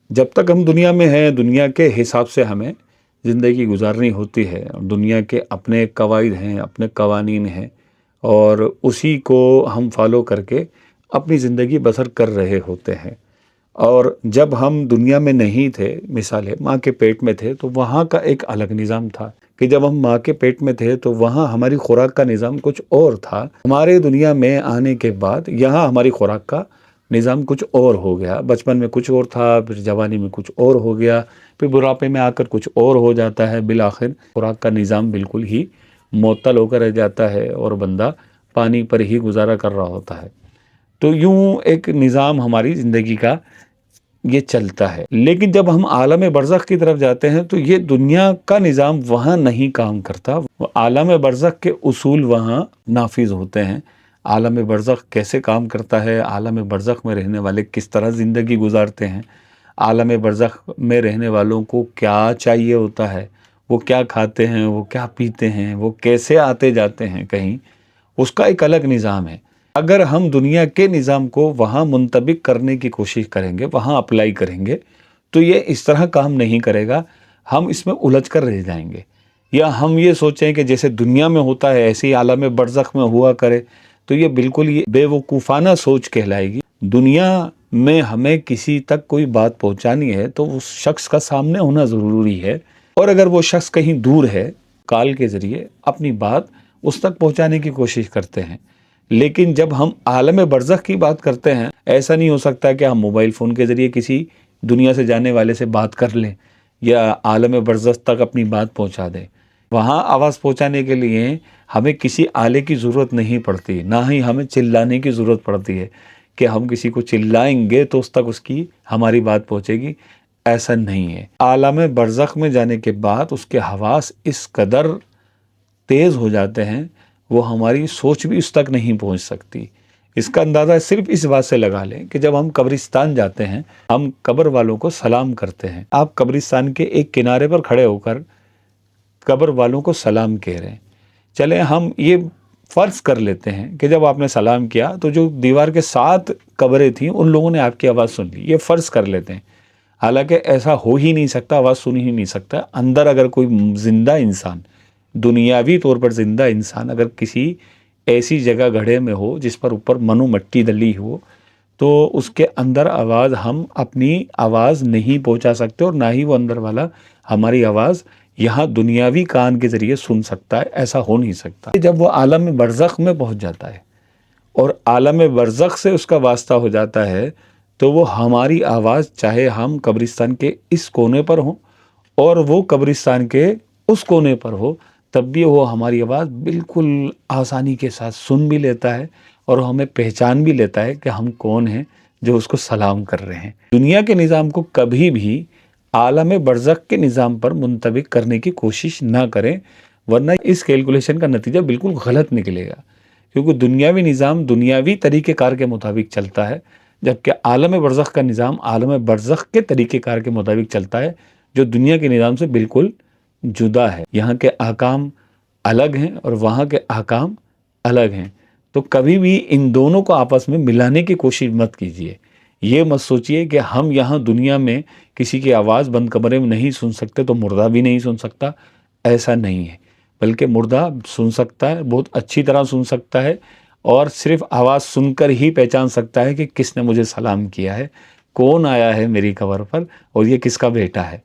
جب تک ہم دنیا میں ہیں، دنیا کے حساب سے ہمیں زندگی گزارنی ہوتی ہے، اور دنیا کے اپنے قواعد ہیں، اپنے قوانین ہیں، اور اسی کو ہم فالو کر کے اپنی زندگی بسر کر رہے ہوتے ہیں۔ اور جب ہم دنیا میں نہیں تھے، مثال ہے ماں کے پیٹ میں تھے، تو وہاں کا ایک الگ نظام تھا کہ جب ہم ماں کے پیٹ میں تھے تو وہاں ہماری خوراک کا نظام کچھ اور تھا۔ ہمارے دنیا میں آنے کے بعد یہاں ہماری خوراک کا نظام کچھ اور ہو گیا۔ بچپن میں کچھ اور تھا، پھر جوانی میں کچھ اور ہو گیا، پھر بڑھاپے میں آ کر کچھ اور ہو جاتا ہے، بالآخر خوراک کا نظام بالکل ہی معطل ہو کر رہ جاتا ہے اور بندہ پانی پر ہی گزارا کر رہا ہوتا ہے۔ تو یوں ایک نظام ہماری زندگی کا یہ چلتا ہے۔ لیکن جب ہم عالم برزخ کی طرف جاتے ہیں تو یہ دنیا کا نظام وہاں نہیں کام کرتا، عالم برزخ کے اصول وہاں نافذ ہوتے ہیں۔ عالم برزخ کیسے کام کرتا ہے، عالم برزخ میں رہنے والے کس طرح زندگی گزارتے ہیں، عالم برزخ میں رہنے والوں کو کیا چاہیے ہوتا ہے، وہ کیا کھاتے ہیں، وہ کیا پیتے ہیں، وہ کیسے آتے جاتے ہیں کہیں، اس کا ایک الگ نظام ہے۔ اگر ہم دنیا کے نظام کو وہاں منطبق کرنے کی کوشش کریں گے، وہاں اپلائی کریں گے، تو یہ اس طرح کام نہیں کرے گا، ہم اس میں الجھ کر رہ جائیں گے۔ یا ہم یہ سوچیں کہ جیسے دنیا میں ہوتا ہے ایسے ہی عالم برزخ میں ہوا کرے، تو یہ بالکل یہ بے وقوفانہ سوچ کہلائے گی۔ دنیا میں ہمیں کسی تک کوئی بات پہنچانی ہے تو اس شخص کا سامنے ہونا ضروری ہے، اور اگر وہ شخص کہیں دور ہے، کال کے ذریعے اپنی بات اس تک پہنچانے کی کوشش کرتے ہیں۔ لیکن جب ہم عالم برزخ کی بات کرتے ہیں، ایسا نہیں ہو سکتا کہ ہم موبائل فون کے ذریعے کسی دنیا سے جانے والے سے بات کر لیں یا عالم برزخ تک اپنی بات پہنچا دیں۔ وہاں آواز پہنچانے کے لیے ہمیں کسی آلے کی ضرورت نہیں پڑتی، نہ ہی ہمیں چلانے کی ضرورت پڑتی ہے کہ ہم کسی کو چلائیں گے تو اس تک اس کی ہماری بات پہنچے گی، ایسا نہیں ہے۔ عالم برزخ میں جانے کے بعد اس کے حواس اس قدر تیز ہو جاتے ہیں، وہ ہماری سوچ بھی اس تک نہیں پہنچ سکتی۔ اس کا اندازہ صرف اس بات سے لگا لیں کہ جب ہم قبرستان جاتے ہیں، ہم قبر والوں کو سلام کرتے ہیں۔ آپ قبرستان کے ایک کنارے پر کھڑے ہو کر قبر والوں کو سلام کہہ رہے ہیں۔ چلیں ہم یہ فرض کر لیتے ہیں کہ جب آپ نے سلام کیا تو جو دیوار کے 7 قبریں تھیں ان لوگوں نے آپ کی آواز سن لی، یہ فرض کر لیتے ہیں۔ حالانکہ ایسا ہو ہی نہیں سکتا، آواز سن ہی نہیں سکتا۔ اندر اگر کوئی زندہ انسان، دنیاوی طور پر زندہ انسان اگر کسی ایسی جگہ گڑھے میں ہو جس پر اوپر منو مٹی ڈلی ہو، تو اس کے اندر آواز ہم اپنی آواز نہیں پہنچا سکتے، اور نہ ہی وہ اندر والا ہماری آواز یہاں دنیاوی کان کے ذریعے سن سکتا ہے، ایسا ہو نہیں سکتا۔ جب وہ عالم برزخ میں پہنچ جاتا ہے اور عالم برزخ سے اس کا واسطہ ہو جاتا ہے، تو وہ ہماری آواز چاہے ہم قبرستان کے اس کونے پر ہوں اور وہ قبرستان کے اس کونے پر ہو، تب بھی وہ ہماری آواز بالکل آسانی کے ساتھ سن بھی لیتا ہے اور ہمیں پہچان بھی لیتا ہے کہ ہم کون ہیں جو اس کو سلام کر رہے ہیں۔ دنیا کے نظام کو کبھی بھی عالم برزخ کے نظام پر منطبق کرنے کی کوشش نہ کریں، ورنہ اس کیلکولیشن کا نتیجہ بالکل غلط نکلے گا، کیونکہ دنیاوی نظام دنیاوی طریقہ کار کے مطابق چلتا ہے، جبکہ عالم برزخ کا نظام عالم برزخ کے طریقہ کار کے مطابق چلتا ہے، جو دنیا کے نظام سے بالکل جدا ہے۔ یہاں کے احکام الگ ہیں اور وہاں کے احکام الگ ہیں، تو کبھی بھی ان دونوں کو آپس میں ملانے کی کوشش مت کیجیے۔ یہ مت سوچئے کہ ہم یہاں دنیا میں کسی کی آواز بند کمرے میں نہیں سن سکتے تو مردہ بھی نہیں سن سکتا، ایسا نہیں ہے۔ بلکہ مردہ سن سکتا ہے، بہت اچھی طرح سن سکتا ہے، اور صرف آواز سن کر ہی پہچان سکتا ہے کہ کس نے مجھے سلام کیا ہے، کون آیا ہے میری قبر پر، اور یہ کس کا بیٹا ہے،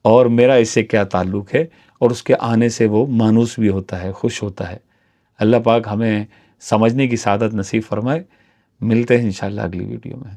اور میرا اس سے کیا تعلق ہے، اور اس کے آنے سے وہ مانوس بھی ہوتا ہے، خوش ہوتا ہے۔ اللہ پاک ہمیں سمجھنے کی سعادت نصیب فرمائے۔ ملتے ہیں انشاءاللہ اگلی ویڈیو میں۔